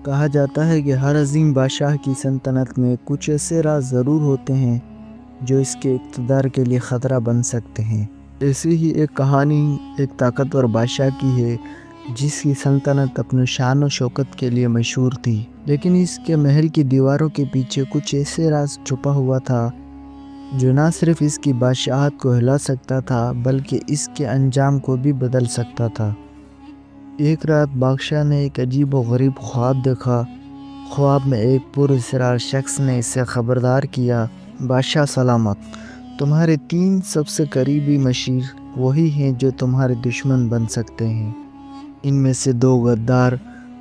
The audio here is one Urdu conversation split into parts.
کہا جاتا ہے کہ ہر عظیم بادشاہ کی سلطنت میں کچھ ایسے راز ضرور ہوتے ہیں جو اس کے اقتدار کے لیے خطرہ بن سکتے ہیں۔ ایسی ہی ایک کہانی ایک طاقتور بادشاہ کی ہے جس کی سلطنت اپنے شان و شوکت کے لیے مشہور تھی، لیکن اس کے محل کی دیواروں کے پیچھے کچھ ایسے راز چھپا ہوا تھا جو نہ صرف اس کی بادشاہت کو ہلا سکتا تھا بلکہ اس کے انجام کو بھی بدل سکتا تھا۔ ایک رات بادشاہ نے ایک عجیب و غریب خواب دیکھا۔ خواب میں ایک پراسرار شخص نے اسے خبردار کیا، بادشاہ سلامت، تمہارے 3 سب سے قریبی مشیر وہی ہیں جو تمہارے دشمن بن سکتے ہیں۔ ان میں سے 2 غدار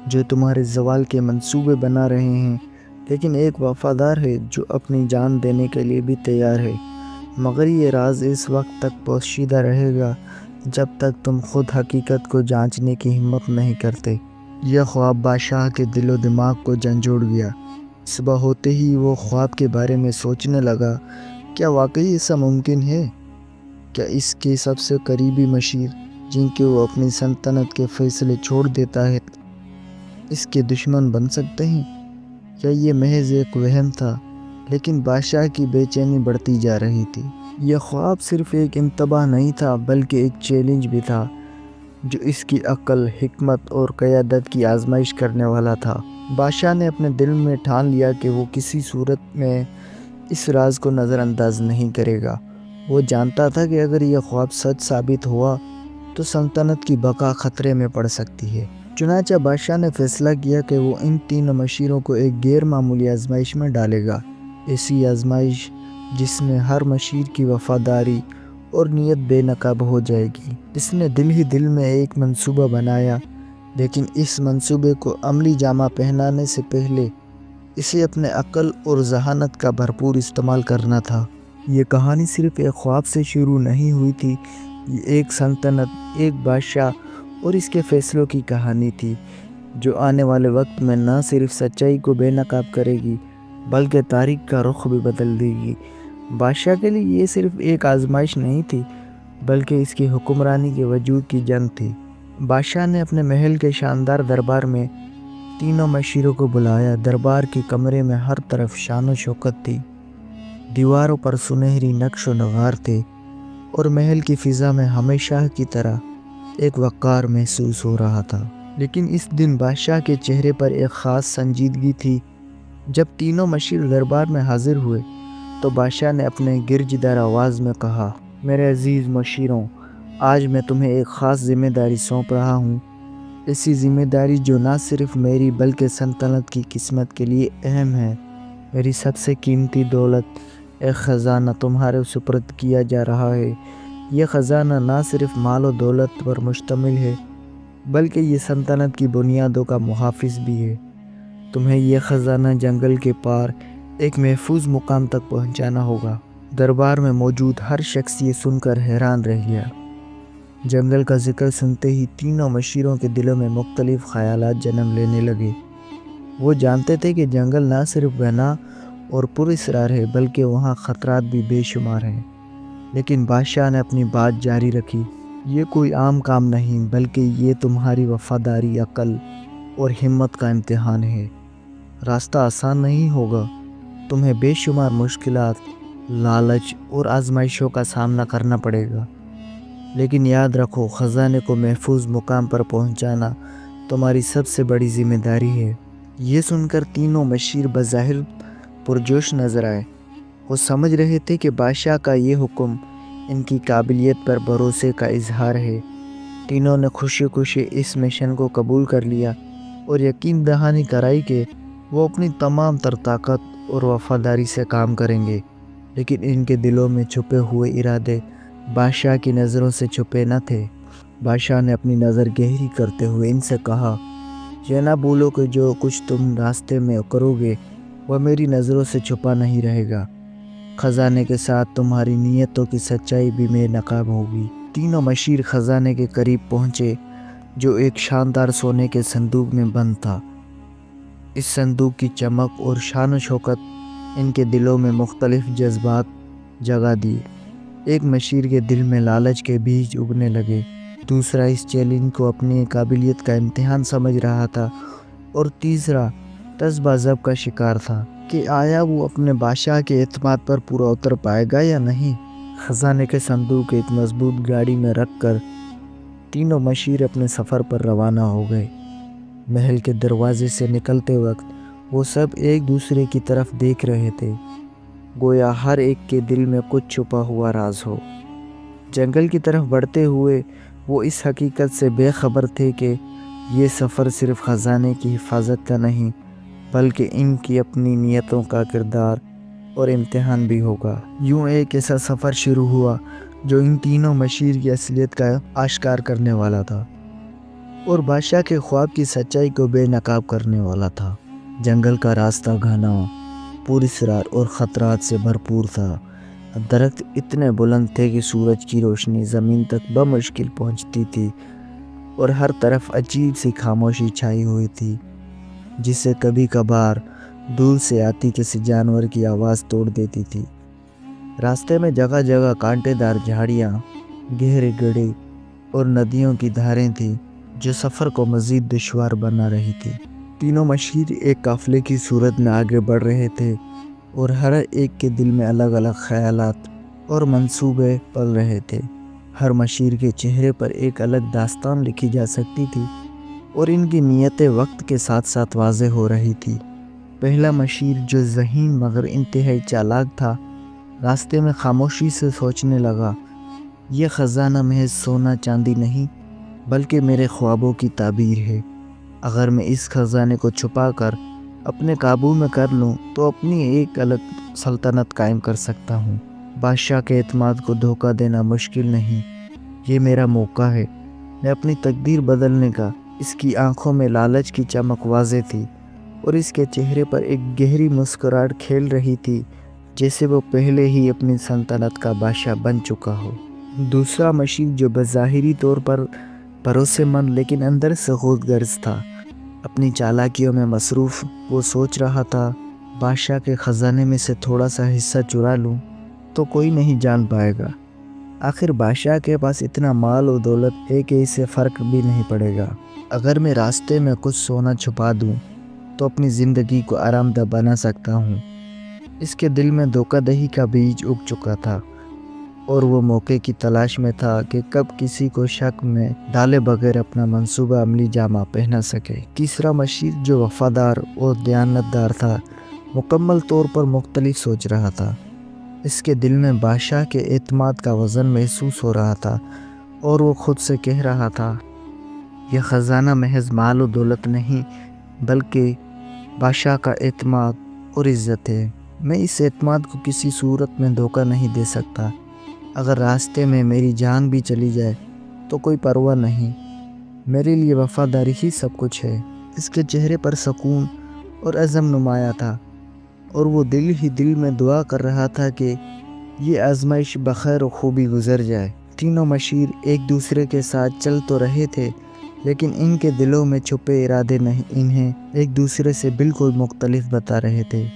جو تمہارے زوال کے منصوبے بنا رہے ہیں، لیکن ایک وفادار ہے جو اپنی جان دینے کے لیے بھی تیار ہے، مگر یہ راز اس وقت تک پوشیدہ رہے گا جب تک تم خود حقیقت کو جانچنے کی ہمت نہیں کرتے۔ یہ خواب بادشاہ کے دل و دماغ کو جھنجھوڑ گیا۔ صبح ہوتے ہی وہ خواب کے بارے میں سوچنے لگا، کیا واقعی ایسا ممکن ہے؟ کیا اس کے سب سے قریبی مشیر جن کے وہ اپنی سلطنت کے فیصلے چھوڑ دیتا ہے اس کے دشمن بن سکتے ہیں؟ کیا یہ محض ایک وہم تھا؟ لیکن بادشاہ کی بے چینی بڑھتی جا رہی تھی۔ یہ خواب صرف ایک انتباہ نہیں تھا بلکہ ایک چیلنج بھی تھا جو اس کی عقل، حکمت اور قیادت کی آزمائش کرنے والا تھا۔ بادشاہ نے اپنے دل میں ٹھان لیا کہ وہ کسی صورت میں اس راز کو نظر انداز نہیں کرے گا۔ وہ جانتا تھا کہ اگر یہ خواب سچ ثابت ہوا تو سلطنت کی بقا خطرے میں پڑ سکتی ہے۔ چنانچہ بادشاہ نے فیصلہ کیا کہ وہ ان 3 مشیروں کو ایک غیر معمولی آزمائش میں ڈالے گا، ایسی آزمائش جس میں ہر مشیر کی وفاداری اور نیت بے نقاب ہو جائے گی۔ اس نے دل ہی دل میں ایک منصوبہ بنایا، لیکن اس منصوبے کو عملی جامہ پہنانے سے پہلے اسے اپنے عقل اور ذہانت کا بھرپور استعمال کرنا تھا۔ یہ کہانی صرف ایک خواب سے شروع نہیں ہوئی تھی، یہ ایک سلطنت، ایک بادشاہ اور اس کے فیصلوں کی کہانی تھی جو آنے والے وقت میں نہ صرف سچائی کو بے نقاب کرے گی بلکہ تاریخ کا رخ بھی بدل دے گی۔ بادشاہ کے لیے یہ صرف ایک آزمائش نہیں تھی بلکہ اس کی حکمرانی کے وجود کی جنگ تھی۔ بادشاہ نے اپنے محل کے شاندار دربار میں 3 مشیروں کو بلایا۔ دربار کے کمرے میں ہر طرف شان و شوکت تھی، دیواروں پر سنہری نقش و نگار تھے اور محل کی فضا میں ہمیشہ کی طرح ایک وقار محسوس ہو رہا تھا۔ لیکن اس دن بادشاہ کے چہرے پر ایک خاص سنجیدگی تھی۔ جب 3 مشیر دربار میں حاضر ہوئے تو بادشاہ نے اپنے گرجدار آواز میں کہا، میرے عزیز مشیروں، آج میں تمہیں ایک خاص ذمہ داری سونپ رہا ہوں، ایسی ذمہ داری جو نہ صرف میری بلکہ سلطنت کی قسمت کے لیے اہم ہے۔ میری سب سے قیمتی دولت، ایک خزانہ تمہارے سپرد کیا جا رہا ہے۔ یہ خزانہ نہ صرف مال و دولت پر مشتمل ہے بلکہ یہ سلطنت کی بنیادوں کا محافظ بھی ہے۔ تمہیں یہ خزانہ جنگل کے پار ایک محفوظ مقام تک پہنچانا ہوگا۔ دربار میں موجود ہر شخص یہ سن کر حیران رہ گیا۔ جنگل کا ذکر سنتے ہی 3 مشیروں کے دلوں میں مختلف خیالات جنم لینے لگے۔ وہ جانتے تھے کہ جنگل نہ صرف گھنا اور پراسرار ہے بلکہ وہاں خطرات بھی بے شمار ہیں، لیکن بادشاہ نے اپنی بات جاری رکھی، یہ کوئی عام کام نہیں بلکہ یہ تمہاری وفاداری، عقل اور ہمت کا امتحان ہے۔ راستہ آسان نہیں ہوگا، تمہیں بے شمار مشکلات، لالچ اور آزمائشوں کا سامنا کرنا پڑے گا، لیکن یاد رکھو، خزانے کو محفوظ مقام پر پہنچانا تمہاری سب سے بڑی ذمہ داری ہے۔ یہ سن کر 3 مشیر بظاہر پرجوش نظر آئے۔ وہ سمجھ رہے تھے کہ بادشاہ کا یہ حکم ان کی قابلیت پر بھروسے کا اظہار ہے۔ تینوں نے خوشی خوشی اس مشن کو قبول کر لیا اور یقین دہانی کرائی کہ وہ اپنی تمام تر طاقت اور وفاداری سے کام کریں گے، لیکن ان کے دلوں میں چھپے ہوئے ارادے بادشاہ کی نظروں سے چھپے نہ تھے۔ بادشاہ نے اپنی نظر گہری کرتے ہوئے ان سے کہا، یہ نہ بھولو کہ جو کچھ تم راستے میں کرو گے وہ میری نظروں سے چھپا نہیں رہے گا۔ خزانے کے ساتھ تمہاری نیتوں کی سچائی بھی بے نقاب ہوگی۔ 3 مشیر خزانے کے قریب پہنچے جو ایک شاندار سونے کے صندوق میں بند تھا۔ اس صندوق کی چمک اور شان و شوکت ان کے دلوں میں مختلف جذبات جگا دیے۔ ایک مشیر کے دل میں لالچ کے بیج اگنے لگے، دوسرا اس چیلنج کو اپنی قابلیت کا امتحان سمجھ رہا تھا اور تیسرا تذبذب ضبط کا شکار تھا کہ آیا وہ اپنے بادشاہ کے اعتماد پر پورا اتر پائے گا یا نہیں۔ خزانے کے صندوق ایک مضبوط گاڑی میں رکھ کر تینوں مشیر اپنے سفر پر روانہ ہو گئے۔ محل کے دروازے سے نکلتے وقت وہ سب ایک دوسرے کی طرف دیکھ رہے تھے، گویا ہر ایک کے دل میں کچھ چھپا ہوا راز ہو۔ جنگل کی طرف بڑھتے ہوئے وہ اس حقیقت سے بے خبر تھے کہ یہ سفر صرف خزانے کی حفاظت کا نہیں بلکہ ان کی اپنی نیتوں کا کردار اور امتحان بھی ہوگا۔ یوں ایک ایسا سفر شروع ہوا جو ان تینوں مشیر کی اصلیت کا آشکار کرنے والا تھا اور بادشاہ کے خواب کی سچائی کو بے نقاب کرنے والا تھا۔ جنگل کا راستہ گھنا، پراسرار اور خطرات سے بھرپور تھا۔ درخت اتنے بلند تھے کہ سورج کی روشنی زمین تک بمشکل پہنچتی تھی اور ہر طرف عجیب سی خاموشی چھائی ہوئی تھی جسے کبھی کبھار دور سے آتی کسی جانور کی آواز توڑ دیتی تھی۔ راستے میں جگہ جگہ کانٹے دار جھاڑیاں، گہرے گڑھے اور ندیوں کی دھاریں تھیں جو سفر کو مزید دشوار بنا رہی تھی۔ تینوں مشیر ایک قافلے کی صورت میں آگے بڑھ رہے تھے اور ہر ایک کے دل میں الگ الگ خیالات اور منصوبے پل رہے تھے۔ ہر مشیر کے چہرے پر ایک الگ داستان لکھی جا سکتی تھی اور ان کی نیتیں وقت کے ساتھ ساتھ واضح ہو رہی تھی۔ پہلا مشیر جو ذہین مگر انتہائی چالاک تھا، راستے میں خاموشی سے سوچنے لگا، یہ خزانہ محض سونا چاندی نہیں بلکہ میرے خوابوں کی تعبیر ہے۔ اگر میں اس خزانے کو چھپا کر اپنے قابو میں کر لوں تو اپنی ایک الگ سلطنت قائم کر سکتا ہوں۔ بادشاہ کے اعتماد کو دھوکہ دینا مشکل نہیں، یہ میرا موقع ہے، میں اپنی تقدیر بدلنے کا۔ اس کی آنکھوں میں لالچ کی چمک واضح تھی اور اس کے چہرے پر ایک گہری مسکراہٹ کھیل رہی تھی، جیسے وہ پہلے ہی اپنی سلطنت کا بادشاہ بن چکا ہو۔ دوسرا مشیر جو بظاہری طور پر بھروسے مند لیکن اندر سے خود غرض تھا، اپنی چالاکیوں میں مصروف، وہ سوچ رہا تھا، بادشاہ کے خزانے میں سے تھوڑا سا حصہ چرا لوں تو کوئی نہیں جان پائے گا۔ آخر بادشاہ کے پاس اتنا مال و دولت ہے کہ اسے فرق بھی نہیں پڑے گا۔ اگر میں راستے میں کچھ سونا چھپا دوں تو اپنی زندگی کو آرام دہ بنا سکتا ہوں۔ اس کے دل میں دھوکہ دہی کا بیج اگ چکا تھا اور وہ موقع کی تلاش میں تھا کہ کب کسی کو شک میں ڈالے بغیر اپنا منصوبہ عملی جامہ پہنا سکے۔ تیسرا مشیر جو وفادار اور دیانتدار تھا، مکمل طور پر مختلف سوچ رہا تھا۔ اس کے دل میں بادشاہ کے اعتماد کا وزن محسوس ہو رہا تھا اور وہ خود سے کہہ رہا تھا، یہ خزانہ محض مال و دولت نہیں بلکہ بادشاہ کا اعتماد اور عزت ہے۔ میں اس اعتماد کو کسی صورت میں دھوکہ نہیں دے سکتا۔ اگر راستے میں میری جان بھی چلی جائے تو کوئی پرواہ نہیں، میرے لیے وفاداری ہی سب کچھ ہے۔ اس کے چہرے پر سکون اور عزم نمایاں تھا اور وہ دل ہی دل میں دعا کر رہا تھا کہ یہ آزمائش بخیر و خوبی گزر جائے۔ تینوں مشیر ایک دوسرے کے ساتھ چل تو رہے تھے لیکن ان کے دلوں میں چھپے ارادے انہیں ایک دوسرے سے بالکل مختلف بتا رہے تھے۔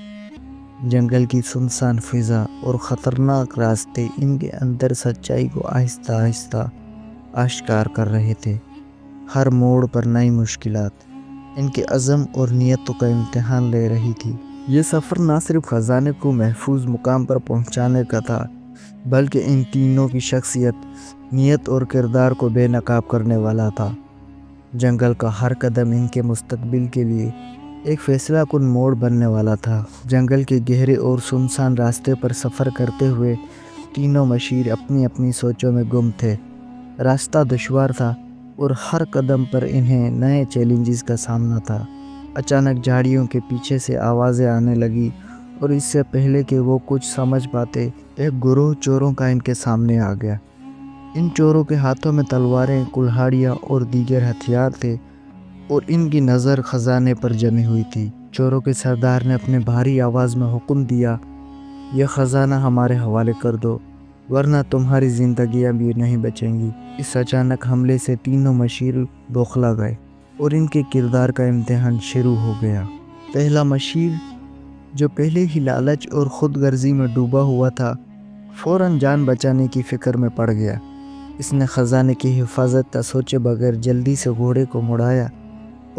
جنگل کی سنسان فضا اور خطرناک راستے ان کے اندر سچائی کو آہستہ آہستہ آشکار کر رہے تھے۔ ہر موڑ پر نئی مشکلات ان کے عزم اور نیتوں کا امتحان لے رہی تھی۔ یہ سفر نہ صرف خزانے کو محفوظ مقام پر پہنچانے کا تھا بلکہ ان تینوں کی شخصیت، نیت اور کردار کو بے نقاب کرنے والا تھا۔ جنگل کا ہر قدم ان کے مستقبل کے لیے ایک فیصلہ کن موڑ بننے والا تھا۔ جنگل کے گہرے اور سنسان راستے پر سفر کرتے ہوئے تینوں مشیر اپنی اپنی سوچوں میں گم تھے۔ راستہ دشوار تھا اور ہر قدم پر انہیں نئے چیلنجز کا سامنا تھا۔ اچانک جھاڑیوں کے پیچھے سے آوازیں آنے لگی اور اس سے پہلے کہ وہ کچھ سمجھ پاتے، ایک گروہ چوروں کا ان کے سامنے آ گیا۔ ان چوروں کے ہاتھوں میں تلواریں، کلہاڑیاں اور دیگر ہتھیار تھے اور ان کی نظر خزانے پر جمی ہوئی تھی۔ چوروں کے سردار نے اپنے بھاری آواز میں حکم دیا، یہ خزانہ ہمارے حوالے کر دو ورنہ تمہاری زندگیاں بھی نہیں بچیں گی۔ اس اچانک حملے سے تینوں مشیر بوکھلا گئے اور ان کے کردار کا امتحان شروع ہو گیا۔ پہلا مشیر جو پہلے ہی لالچ اور خود غرضی میں ڈوبا ہوا تھا، فوراً جان بچانے کی فکر میں پڑ گیا۔ اس نے خزانے کی حفاظت کا سوچے بغیر جلدی سے گھوڑے کو مڑایا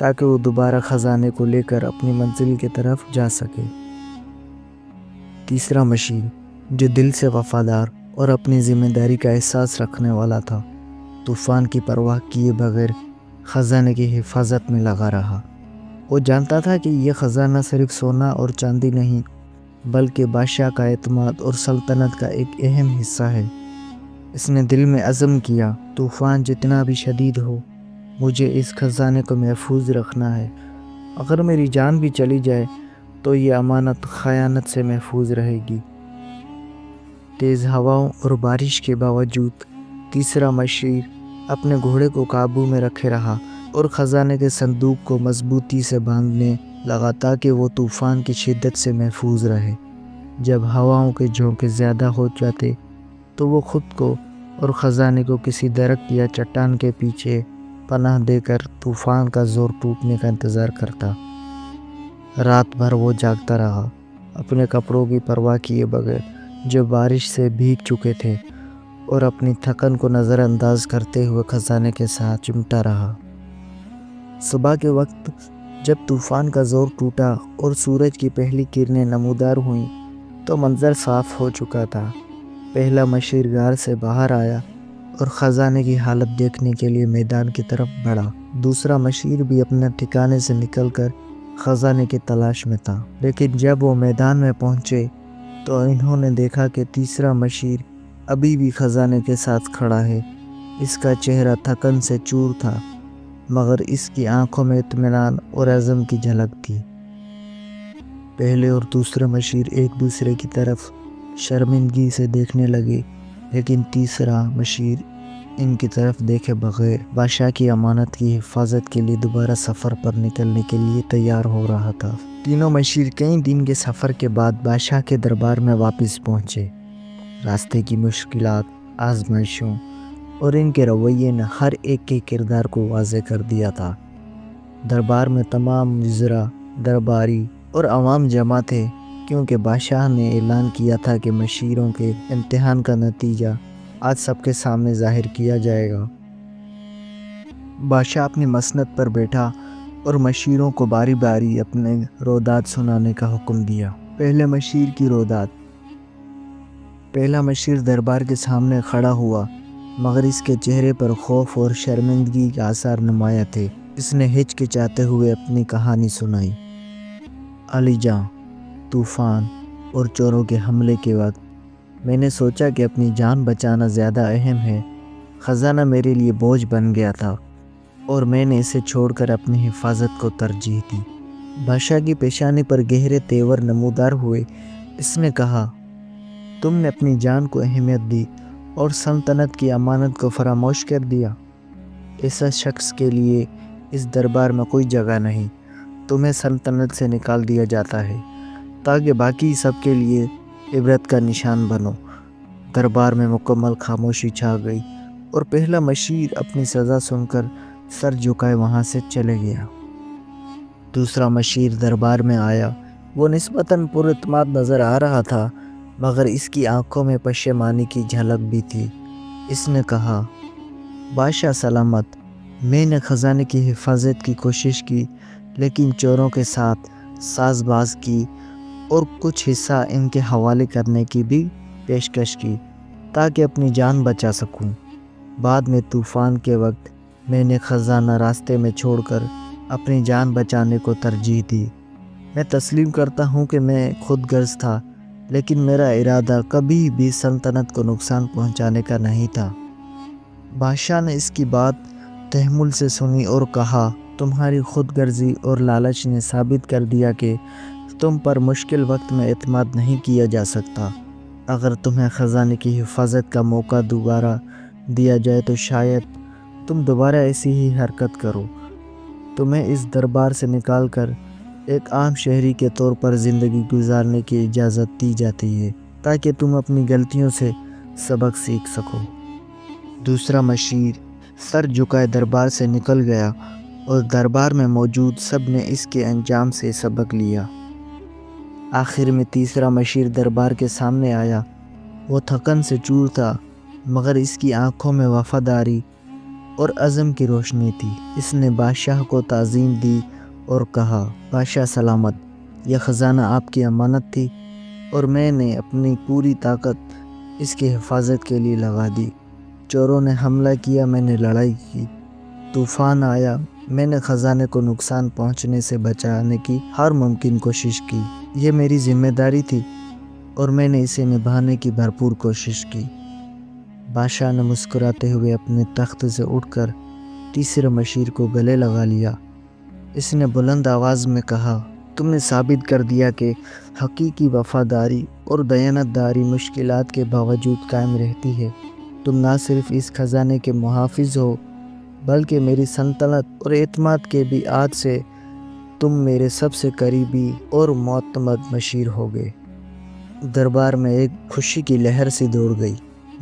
تاکہ وہ دوبارہ خزانے کو لے کر اپنی منزل کی طرف جا سکے۔ تیسرا مشیر، جو دل سے وفادار اور اپنی ذمہ داری کا احساس رکھنے والا تھا، طوفان کی پرواہ کیے بغیر خزانے کی حفاظت میں لگا رہا۔ وہ جانتا تھا کہ یہ خزانہ صرف سونا اور چاندی نہیں، بلکہ بادشاہ کا اعتماد اور سلطنت کا ایک اہم حصہ ہے۔ اس نے دل میں عزم کیا، طوفان جتنا بھی شدید ہو، مجھے اس خزانے کو محفوظ رکھنا ہے۔ اگر میری جان بھی چلی جائے تو یہ امانت خیانت سے محفوظ رہے گی۔ تیز ہواؤں اور بارش کے باوجود تیسرا مشیر اپنے گھوڑے کو قابو میں رکھے رہا اور خزانے کے صندوق کو مضبوطی سے باندھنے لگا تاکہ وہ طوفان کی شدت سے محفوظ رہے۔ جب ہواؤں کے جھونکے زیادہ ہو جاتے تو وہ خود کو اور خزانے کو کسی درخت یا چٹان کے پیچھے پناہ دے کر طوفان کا زور ٹوٹنے کا انتظار کرتا۔ رات بھر وہ جاگتا رہا، اپنے کپڑوں کی پرواہ کیے بغیر جو بارش سے بھیگ چکے تھے، اور اپنی تھکن کو نظر انداز کرتے ہوئے خزانے کے ساتھ چمٹا رہا۔ صبح کے وقت جب طوفان کا زور ٹوٹا اور سورج کی پہلی کرنیں نمودار ہوئیں تو منظر صاف ہو چکا تھا۔ پہلا مشیر غار سے باہر آیا اور خزانے کی حالت دیکھنے کے لیے میدان کی طرف بڑھا۔ دوسرا مشیر بھی اپنے ٹھکانے سے نکل کر خزانے کی تلاش میں تھا، لیکن جب وہ میدان میں پہنچے تو انہوں نے دیکھا کہ تیسرا مشیر ابھی بھی خزانے کے ساتھ کھڑا ہے۔ اس کا چہرہ تھکن سے چور تھا، مگر اس کی آنکھوں میں اطمینان اور عزم کی جھلک تھی۔ پہلے اور دوسرے مشیر ایک دوسرے کی طرف شرمندگی سے دیکھنے لگے، لیکن تیسرا مشیر ان کی طرف دیکھے بغیر بادشاہ کی امانت کی حفاظت کے لیے دوبارہ سفر پر نکلنے کے لیے تیار ہو رہا تھا۔ تینوں مشیر کئی دن کے سفر کے بعد بادشاہ کے دربار میں واپس پہنچے۔ راستے کی مشکلات، آزمائشوں اور ان کے رویے نے ہر ایک کے کردار کو واضح کر دیا تھا۔ دربار میں تمام وزراء، درباری اور عوام جمع تھے، کیونکہ بادشاہ نے اعلان کیا تھا کہ مشیروں کے امتحان کا نتیجہ آج سب کے سامنے ظاہر کیا جائے گا۔ بادشاہ اپنی مسند پر بیٹھا اور مشیروں کو باری باری اپنے روداد سنانے کا حکم دیا۔ پہلے مشیر کی روداد۔ پہلا مشیر دربار کے سامنے کھڑا ہوا، مگر اس کے چہرے پر خوف اور شرمندگی کے آثار نمایاں تھے۔ اس نے ہچکچاتے ہوئے اپنی کہانی سنائی۔ علی جاں، طوفان اور چوروں کے حملے کے وقت میں نے سوچا کہ اپنی جان بچانا زیادہ اہم ہے۔ خزانہ میرے لیے بوجھ بن گیا تھا اور میں نے اسے چھوڑ کر اپنی حفاظت کو ترجیح دی۔ بادشاہ کی پیشانی پر گہرے تیور نمودار ہوئے۔ اس نے کہا، تم نے اپنی جان کو اہمیت دی اور سلطنت کی امانت کو فراموش کر دیا۔ ایسا شخص کے لیے اس دربار میں کوئی جگہ نہیں۔ تمہیں سلطنت سے نکال دیا جاتا ہے تاکہ باقی سب کے لیے عبرت کا نشان بنو۔ دربار میں مکمل خاموشی چھا گئی اور پہلا مشیر اپنی سزا سن کر سر جھکائے وہاں سے چلے گیا۔ دوسرا مشیر دربار میں آیا۔ وہ نسبتاً پر اعتماد نظر آ رہا تھا، مگر اس کی آنکھوں میں پشیمانی کی جھلک بھی تھی۔ اس نے کہا، بادشاہ سلامت، میں نے خزانے کی حفاظت کی کوشش کی، لیکن چوروں کے ساتھ ساز باز کی اور کچھ حصہ ان کے حوالے کرنے کی بھی پیشکش کی تاکہ اپنی جان بچا سکوں۔ بعد میں طوفان کے وقت میں نے خزانہ راستے میں چھوڑ کر اپنی جان بچانے کو ترجیح دی۔ میں تسلیم کرتا ہوں کہ میں خود غرض تھا، لیکن میرا ارادہ کبھی بھی سلطنت کو نقصان پہنچانے کا نہیں تھا۔ بادشاہ نے اس کی بات تحمل سے سنی اور کہا، تمہاری خود غرضی اور لالچ نے ثابت کر دیا کہ تم پر مشکل وقت میں اعتماد نہیں کیا جا سکتا۔ اگر تمہیں خزانے کی حفاظت کا موقع دوبارہ دیا جائے تو شاید تم دوبارہ ایسی ہی حرکت کرو۔ تمہیں اس دربار سے نکال کر ایک عام شہری کے طور پر زندگی گزارنے کی اجازت دی جاتی ہے تاکہ تم اپنی غلطیوں سے سبق سیکھ سکو۔ دوسرا مشیر سر جھکائے دربار سے نکل گیا اور دربار میں موجود سب نے اس کے انجام سے سبق لیا۔ آخر میں تیسرا مشیر دربار کے سامنے آیا۔ وہ تھکن سے چور تھا، مگر اس کی آنکھوں میں وفاداری اور عزم کی روشنی تھی۔ اس نے بادشاہ کو تعظیم دی اور کہا، بادشاہ سلامت، یہ خزانہ آپ کی امانت تھی اور میں نے اپنی پوری طاقت اس کی حفاظت کے لیے لگا دی۔ چوروں نے حملہ کیا، میں نے لڑائی کی، طوفان آیا، میں نے خزانے کو نقصان پہنچنے سے بچانے کی ہر ممکن کوشش کی۔ یہ میری ذمہ داری تھی اور میں نے اسے نبھانے کی بھرپور کوشش کی۔ بادشاہ نے مسکراتے ہوئے اپنے تخت سے اٹھ کر تیسرے مشیر کو گلے لگا لیا۔ اس نے بلند آواز میں کہا، تم نے ثابت کر دیا کہ حقیقی وفاداری اور دیانتداری مشکلات کے باوجود قائم رہتی ہے۔ تم نہ صرف اس خزانے کے محافظ ہو بلکہ میری سلطنت اور اعتماد کے بھی آج سے تم میرے سب سے قریبی اور معتمد مشیر ہوگے۔ دربار میں ایک خوشی کی لہر سی دوڑ گئی۔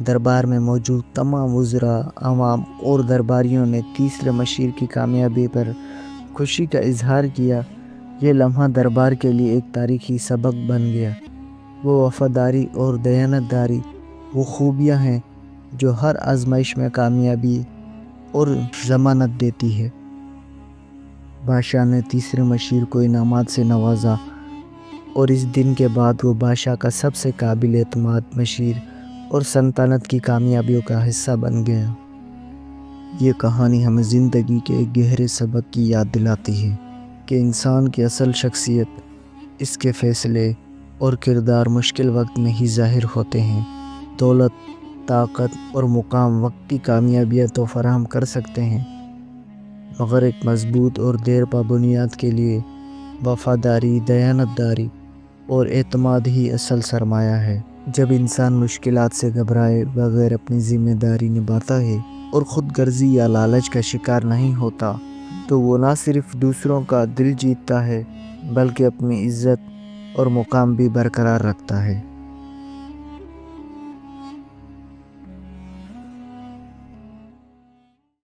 دربار میں موجود تمام وزراء، عوام اور درباریوں نے تیسرے مشیر کی کامیابی پر خوشی کا اظہار کیا۔ یہ لمحہ دربار کے لیے ایک تاریخی سبق بن گیا۔ وہ وفاداری اور دیانتداری وہ خوبیاں ہیں جو ہر آزمائش میں کامیابی اور ضمانت دیتی ہے۔ بادشاہ نے تیسرے مشیر کو انعامات سے نوازا اور اس دن کے بعد وہ بادشاہ کا سب سے قابل اعتماد مشیر اور سلطنت کی کامیابیوں کا حصہ بن گیا۔ یہ کہانی ہمیں زندگی کے ایک گہرے سبق کی یاد دلاتی ہے کہ انسان کی اصل شخصیت اس کے فیصلے اور کردار مشکل وقت میں ہی ظاہر ہوتے ہیں۔ دولت، طاقت اور مقام وقتی کامیابیاں تو فراہم کر سکتے ہیں، مگر ایک مضبوط اور دیرپا بنیاد کے لیے وفاداری، دیانتداری اور اعتماد ہی اصل سرمایہ ہے۔ جب انسان مشکلات سے گھبرائے بغیر اپنی ذمہ داری نبھاتا ہے اور خود غرضی یا لالچ کا شکار نہیں ہوتا تو وہ نہ صرف دوسروں کا دل جیتتا ہے بلکہ اپنی عزت اور مقام بھی برقرار رکھتا ہے۔